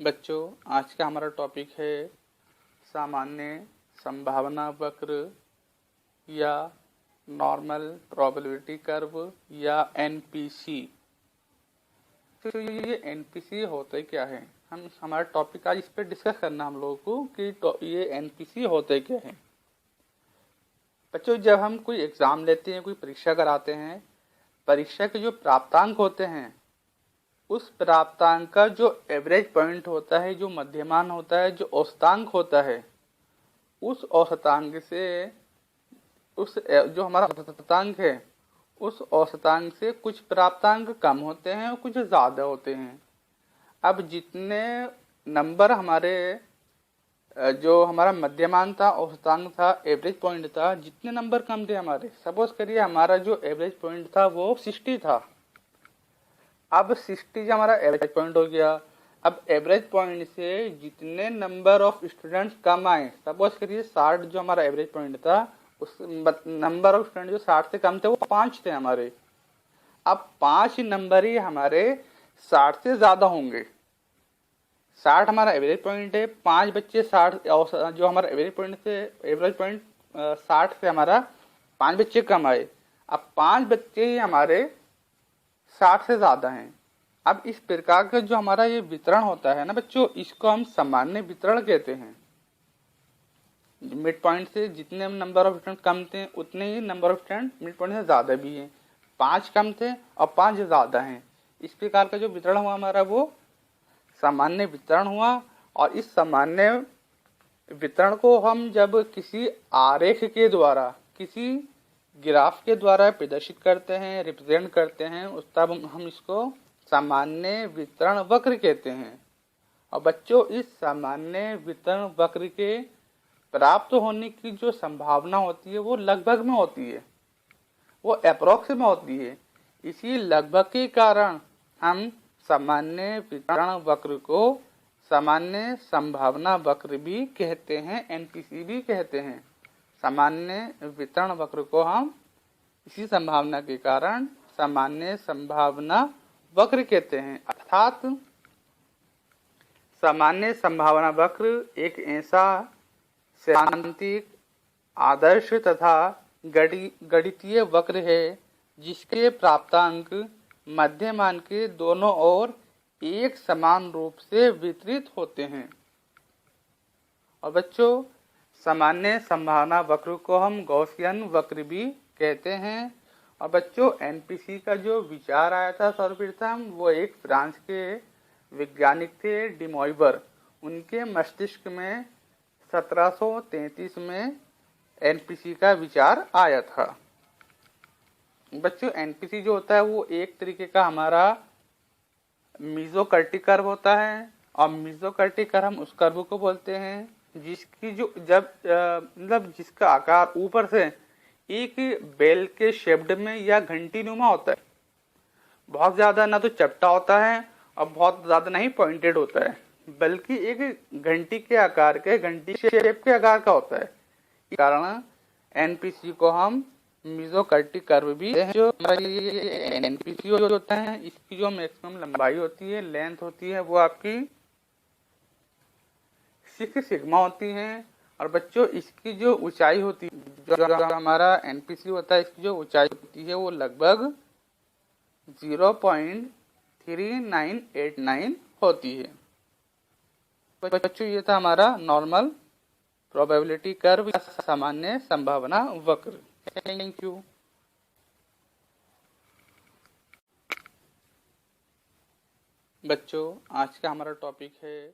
बच्चों, आज का हमारा टॉपिक है सामान्य संभावना वक्र या नॉर्मल प्रोबेबिलिटी कर्व या एनपीसी। तो ये एनपीसी होते क्या है, हमारा टॉपिक आज इस पर डिस्कस करना हम लोगों को कि ये एनपीसी होते क्या है। बच्चों, जब हम कोई एग्जाम लेते हैं, कोई परीक्षा कराते हैं, परीक्षा के जो प्राप्तांक होते हैं उस प्राप्तांक का जो एवरेज पॉइंट होता है, जो मध्यमान होता है, जो औसतांक होता है, उस औसतांक से जो हमारा औसतांक है उस औसतांक से कुछ प्राप्तांक कम होते हैं और कुछ ज़्यादा होते हैं। अब जितने नंबर हमारे जो हमारा मध्यमान था, औसतांक था, एवरेज पॉइंट था, जितने नंबर कम थे हमारे, सपोज करिए हमारा जो एवरेज पॉइंट था वो 60 था। अब 60 जो हमारा एवरेज पॉइंट हो गया, अब एवरेज पॉइंट से जितने नंबर ऑफ स्टूडेंट्स कम आए, सपोज करिए 60 जो हमारा एवरेज पॉइंट था, उस नंबर ऑफ स्टूडेंट जो 60 से कम थे वो 5 थे हमारे। अब 5 नंबर ही हमारे 60 से ज्यादा होंगे। 60 हमारा एवरेज पॉइंट है, 5 बच्चे 60 जो हमारा एवरेज पॉइंट 60 से हमारा 5 बच्चे कम आए। अब 5 बच्चे ही हमारे 60 से ज्यादा हैं। अब इस प्रकार का जो हमारा ये वितरण होता है ना बच्चों, इसको हम सामान्य वितरण कहते हैं। मिड पॉइंट से जितने नंबर ऑफ स्टूडेंट कम थे उतने ही number of student midpoint से ज्यादा भी हैं। 5 कम थे और 5 ज्यादा हैं। इस प्रकार का जो वितरण हुआ हमारा वो सामान्य वितरण हुआ। और इस सामान्य वितरण को हम जब किसी आरेख के द्वारा, किसी ग्राफ के द्वारा प्रदर्शित करते हैं, रिप्रेजेंट करते हैं, उस तब हम इसको सामान्य वितरण वक्र कहते हैं। और बच्चों, इस सामान्य वितरण वक्र के प्राप्त होने की जो संभावना होती है वो लगभग में होती है, वो अप्रोक्स में होती है। इसी लगभग के कारण हम सामान्य वितरण वक्र को सामान्य संभावना वक्र भी कहते हैं, एनपीसी भी कहते हैं। सामान्य वितरण वक्र को हम इसी संभावना के कारण सामान्य संभावना वक्र कहते हैं। अर्थात सामान्य संभावना वक्र एक ऐसा सैद्धांतिक, आदर्श तथा गणितीय वक्र है जिसके प्राप्तांक मध्यमान के दोनों ओर एक समान रूप से वितरित होते हैं। और बच्चों, सामान्य संभावना वक्र को हम गॉसियन वक्र भी कहते हैं। और बच्चों, एनपीसी का जो विचार आया था सर्वप्रथम, वो एक फ्रांस के वैज्ञानिक थे, डी मोइवर। उनके मस्तिष्क में 1733 में एनपीसी का विचार आया था। बच्चों, एनपीसी जो होता है वो एक तरीके का हमारा मीजोकर्टिक कर्व होता है। और मीजोकर्टिक कर्व हम उस कर्व को बोलते हैं जिसकी जो मतलब जिसका आकार ऊपर से एक बेल के शेप्ड में या घंटी नुमा होता है। बहुत ज्यादा ना तो चपटा होता है और बहुत ज्यादा नहीं पॉइंटेड होता है, बल्कि एक घंटी के आकार के, घंटी शेप के आकार का होता है। इस कारण एनपीसी को हम मीजोकर्टिक कर्व भी है। जो एनपीसी होता है, इसकी जो मैक्सिमम लंबाई होती है, लेंथ होती है, वो आपकी 6 सिग्मा होती है। और बच्चों, इसकी जो ऊंचाई होती है, जो हमारा एनपीसी होता है, इसकी जो ऊंचाई होती है वो लगभग 0.3989 होती है। बच्चों, ये था हमारा नॉर्मल प्रोबेबिलिटी कर्व, सामान्य संभावना वक्र। Thank you. बच्चों, आज का हमारा टॉपिक है